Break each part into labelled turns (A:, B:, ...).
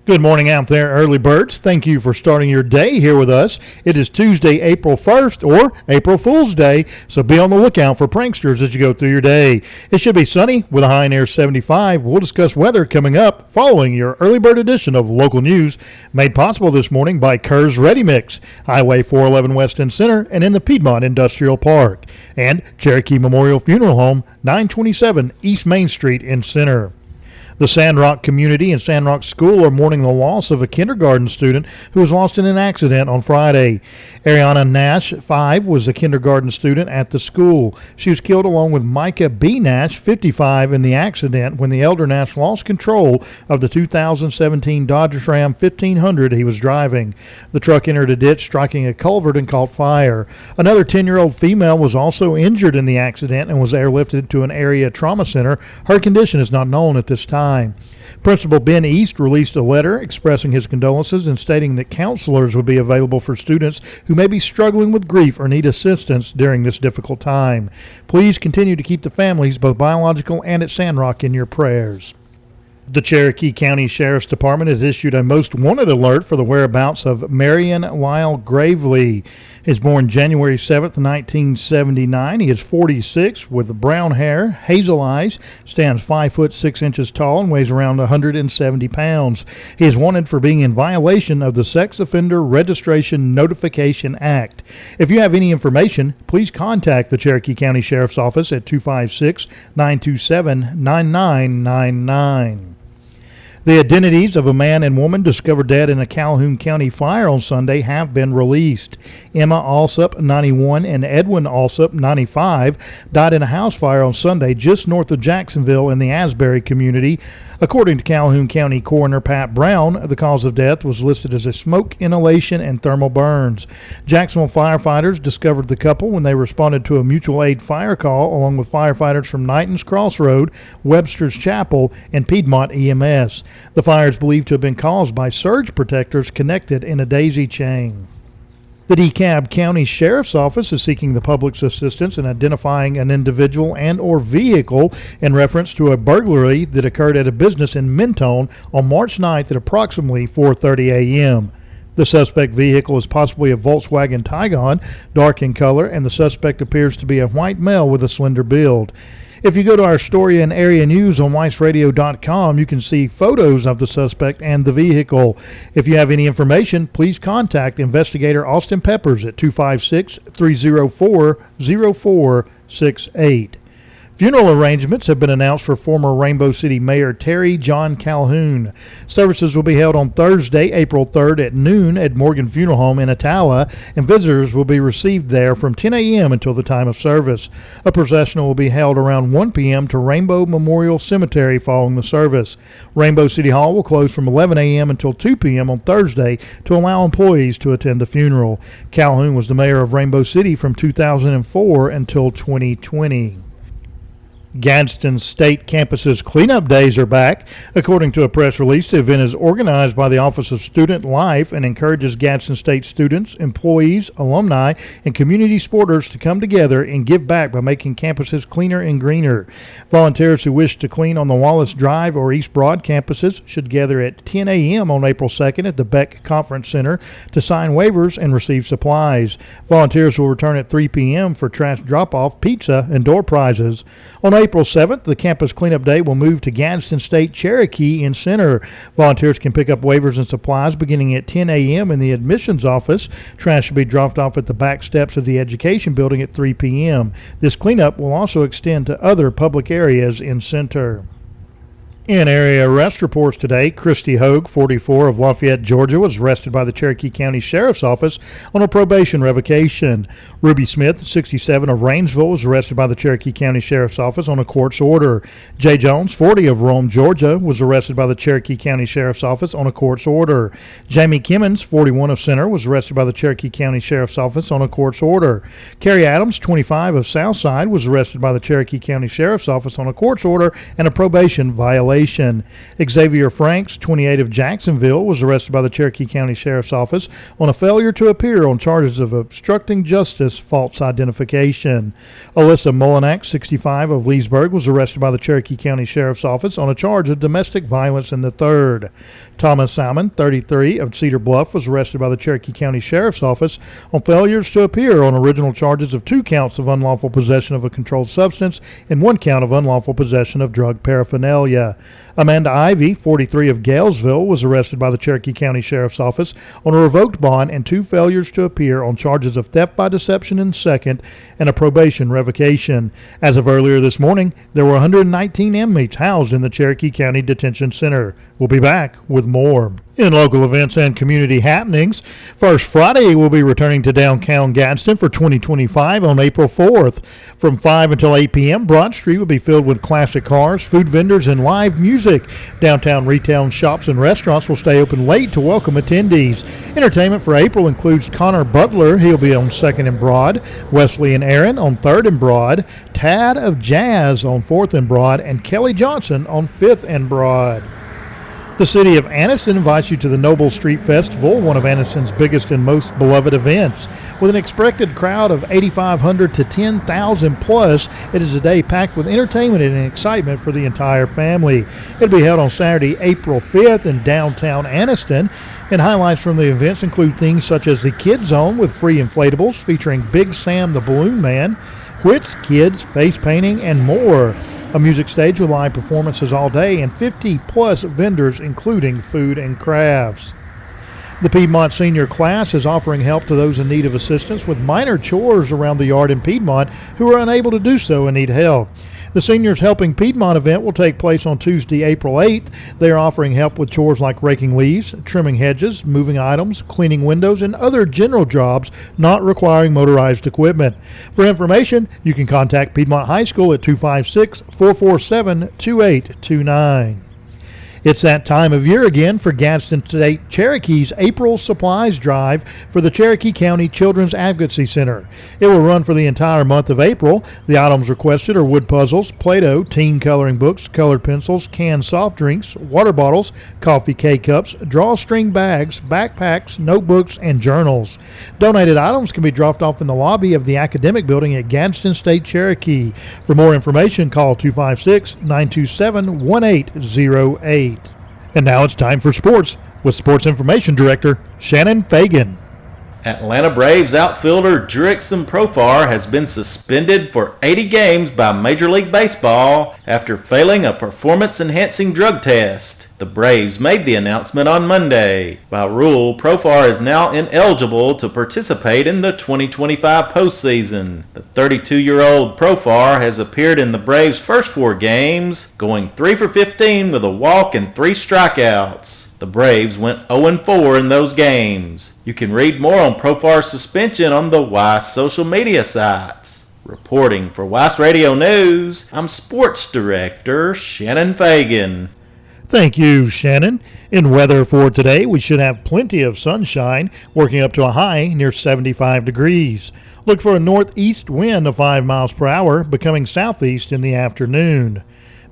A: Good morning out there, early birds. Thank you for starting your day here with us. It is Tuesday, April 1st, or April Fool's Day, so be on the lookout for pranksters as you go through your day. It should be sunny with a high near 75. We'll discuss weather coming up following your early bird edition of local news, made possible this morning by Kerr's Ready Mix, Highway 411 West End Center, and in the Piedmont Industrial Park, and Cherokee Memorial Funeral Home, 927 East Main Street in Center. The Sandrock community and Sandrock School are mourning the loss of a kindergarten student who was lost in an accident on Friday. Ariana Nash, 5, was a kindergarten student at the school. She was killed along with Micah B. Nash, 55, in the accident when the elder Nash lost control of the 2017 Dodge Ram 1500 he was driving. The truck entered a ditch, striking a culvert, and caught fire. Another 10-year-old female was also injured in the accident and was airlifted to an area trauma center. Her condition is not known at this time. Principal Ben East released a letter expressing his condolences and stating that counselors would be available for students who may be struggling with grief or need assistance during this difficult time. Please continue to keep the families, both biological and at Sandrock, in your prayers. The Cherokee County Sheriff's Department has issued a most wanted alert for the whereabouts of Marion Lyle Gravely. He was born January 7th, 1979. He is 46 with brown hair, hazel eyes, stands 5 foot 6 inches tall, and weighs around 170 pounds. He is wanted for being in violation of the Sex Offender Registration Notification Act. If you have any information, please contact the Cherokee County Sheriff's Office at 256-927-9999. The identities of a man and woman discovered dead in a Calhoun County fire on Sunday have been released. Emma Alsop, 91, and Edwin Alsop, 95, died in a house fire on Sunday just north of Jacksonville in the Asbury community. According to Calhoun County Coroner Pat Brown, the cause of death was listed as a smoke inhalation and thermal burns. Jacksonville firefighters discovered the couple when they responded to a mutual aid fire call, along with firefighters from Knighton's Crossroad, Webster's Chapel, and Piedmont EMS. The fire is believed to have been caused by surge protectors connected in a daisy chain. The DeKalb County Sheriff's Office is seeking the public's assistance in identifying an individual and or vehicle in reference to a burglary that occurred at a business in Mentone on March 9th at approximately 4:30 a.m. The suspect vehicle is possibly a Volkswagen Tiguan, dark in color, and the suspect appears to be a white male with a slender build. If you go to our story and area news on weissradio.com, you can see photos of the suspect and the vehicle. If you have any information, please contact Investigator Austin Peppers at 256-304-0468. Funeral arrangements have been announced for former Rainbow City Mayor Terry John Calhoun. Services will be held on Thursday, April 3rd at noon at Morgan Funeral Home in Attala, and visitors will be received there from 10 a.m. until the time of service. A processional will be held around 1 p.m. to Rainbow Memorial Cemetery following the service. Rainbow City Hall will close from 11 a.m. until 2 p.m. on Thursday to allow employees to attend the funeral. Calhoun was the mayor of Rainbow City from 2004 until 2020. Gadsden State Campus's cleanup days are back. According to a press release, the event is organized by the Office of Student Life and encourages Gadsden State students, employees, alumni, and community supporters to come together and give back by making campuses cleaner and greener. Volunteers who wish to clean on the Wallace Drive or East Broad campuses should gather at 10 a.m. on April 2nd at the Beck Conference Center to sign waivers and receive supplies. Volunteers will return at 3 p.m. for trash drop-off, pizza, and door prizes. On April 7th, the campus cleanup day will move to Gadsden State Cherokee in Center. Volunteers can pick up waivers and supplies beginning at 10 a.m. in the admissions office. Trash will be dropped off at the back steps of the education building at 3 p.m. This cleanup will also extend to other public areas in Center. In area arrest reports today, Christy Hogue, 44, of Lafayette, Georgia, was arrested by the Cherokee County Sheriff's Office on a probation revocation. Ruby Smith, 67, of Rainsville, was arrested by the Cherokee County Sheriff's Office on a court's order. Jay Jones, 40, of Rome, Georgia, was arrested by the Cherokee County Sheriff's Office on a court's order. Jamie Kimmons, 41, of Center, was arrested by the Cherokee County Sheriff's Office on a court's order. Carrie Adams, 25, of Southside, was arrested by the Cherokee County Sheriff's Office on a court's order and a probation violation. violation. Xavier Franks, 28 of Jacksonville, was arrested by the Cherokee County Sheriff's Office on a failure to appear on charges of obstructing justice, false identification. Alyssa Molinak, 65 of Leesburg, was arrested by the Cherokee County Sheriff's Office on a charge of domestic violence in the third. Thomas Salmon, 33 of Cedar Bluff, was arrested by the Cherokee County Sheriff's Office on failures to appear on original charges of 2 counts of unlawful possession of a controlled substance and 1 count of unlawful possession of drug paraphernalia. Amanda Ivy, 43 of Galesville, was arrested by the Cherokee County Sheriff's Office on a revoked bond and 2 failures to appear on charges of theft by deception in second and a probation revocation. As of earlier this morning, there were 119 inmates housed in the Cherokee County Detention Center. We'll be back with more. In local events and community happenings, First Friday will be returning to downtown Gadsden for 2025 on April 4th. From 5 until 8 p.m., Broad Street will be filled with classic cars, food vendors, and live music. Downtown retail shops and restaurants will stay open late to welcome attendees. Entertainment for April includes Connor Butler, he'll be on 2nd and Broad, Wesley and Aaron on 3rd and Broad, Tad of Jazz on 4th and Broad, and Kelly Johnson on 5th and Broad. The city of Anniston invites you to the Noble Street Festival, one of Anniston's biggest and most beloved events. With an expected crowd of 8,500 to 10,000 plus, it is a day packed with entertainment and excitement for the entire family. It'll be held on Saturday, April 5th in downtown Anniston, and highlights from the events include things such as the Kids Zone with free inflatables featuring Big Sam the Balloon Man, Wits, kids, face painting, and more. A music stage with live performances all day and 50-plus vendors, including food and crafts. The Piedmont Senior Class is offering help to those in need of assistance with minor chores around the yard in Piedmont who are unable to do so and need help. The Seniors Helping Piedmont event will take place on Tuesday, April 8th. They are offering help with chores like raking leaves, trimming hedges, moving items, cleaning windows, and other general jobs not requiring motorized equipment. For information, you can contact Piedmont High School at 256-447-2829. It's that time of year again for Gadsden State Cherokee's April Supplies Drive for the Cherokee County Children's Advocacy Center. It will run for the entire month of April. The items requested are wood puzzles, Play-Doh, teen coloring books, colored pencils, canned soft drinks, water bottles, coffee K-cups, drawstring bags, backpacks, notebooks, and journals. Donated items can be dropped off in the lobby of the Academic Building at Gadsden State Cherokee. For more information, call 256-927-1808. And now it's time for sports with Sports Information Director Shannon Fagan.
B: Atlanta Braves outfielder Jurickson Profar has been suspended for 80 games by Major League Baseball after failing a performance-enhancing drug test. The Braves made the announcement on Monday. By rule, Profar is now ineligible to participate in the 2025 postseason. The 32-year-old Profar has appeared in the Braves' first 4 games, going 3 for 15 with a walk and 3 strikeouts. The Braves went 0-4 in those games. You can read more on Profar's suspension on the Weiss social media sites. Reporting for Weiss Radio News, I'm Sports Director Shannon Fagan.
A: Thank you, Shannon. In weather for today, we should have plenty of sunshine, working up to a high near 75 degrees. Look for a northeast wind of 5 miles per hour, becoming southeast in the afternoon.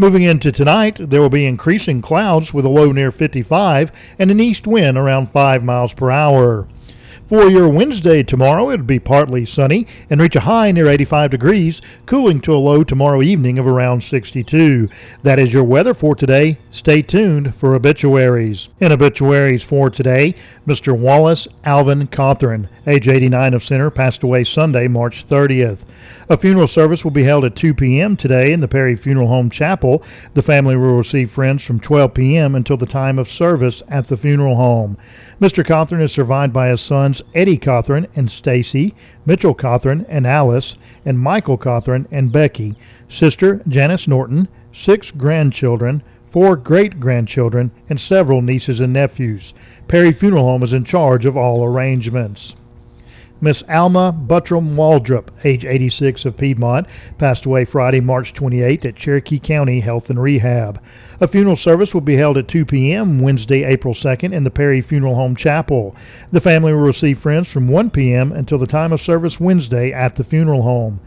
A: Moving into tonight, there will be increasing clouds with a low near 55 and an east wind around 5 miles per hour. For your Wednesday tomorrow, it will be partly sunny and reach a high near 85 degrees, cooling to a low tomorrow evening of around 62. That is your weather for today. Stay tuned for obituaries. In obituaries for today, Mr. Wallace Alvin Cawthorn, age 89 of Center, passed away Sunday, March 30th. A funeral service will be held at 2 p.m. today in the Perry Funeral Home Chapel. The family will receive friends from 12 p.m. until the time of service at the funeral home. Mr. Cawthorn is survived by his sons Eddie Cawthorn and Stacy, Mitchell Cawthorn and Alice, and Michael Cawthorn and Becky, sister Janice Norton, 6 grandchildren, 4 great-grandchildren, and several nieces and nephews. Perry Funeral Home is in charge of all arrangements. Miss Alma Buttram Waldrop, age 86, of Piedmont, passed away Friday, March 28th at Cherokee County Health and Rehab. A funeral service will be held at 2 p.m. Wednesday, April 2nd in the Perry Funeral Home Chapel. The family will receive friends from 1 p.m. until the time of service Wednesday at the funeral home.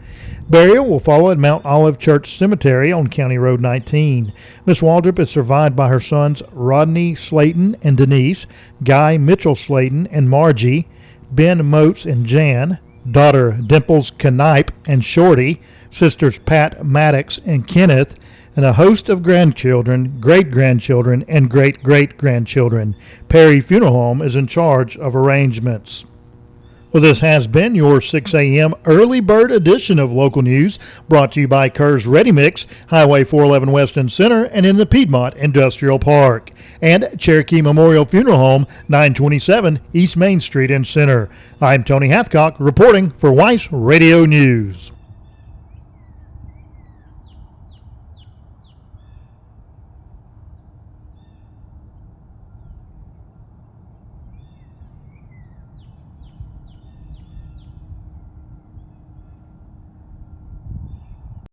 A: Burial will follow at Mount Olive Church Cemetery on County Road 19. Miss Waldrop is survived by her sons Rodney Slayton and Denise, Guy Mitchell Slayton and Margie, Ben Moats and Jan, daughter Dimples Knipe and Shorty, sisters Pat Maddox and Kenneth, and a host of grandchildren, great-grandchildren, and great-great-grandchildren. Perry Funeral Home is in charge of arrangements. Well, this has been your 6 a.m. early bird edition of Local News, brought to you by Kerr's Ready Mix, Highway 411 West and Center, and in the Piedmont Industrial Park, and Cherokee Memorial Funeral Home, 927 East Main Street in Center. I'm Tony Hathcock reporting for Weiss Radio News.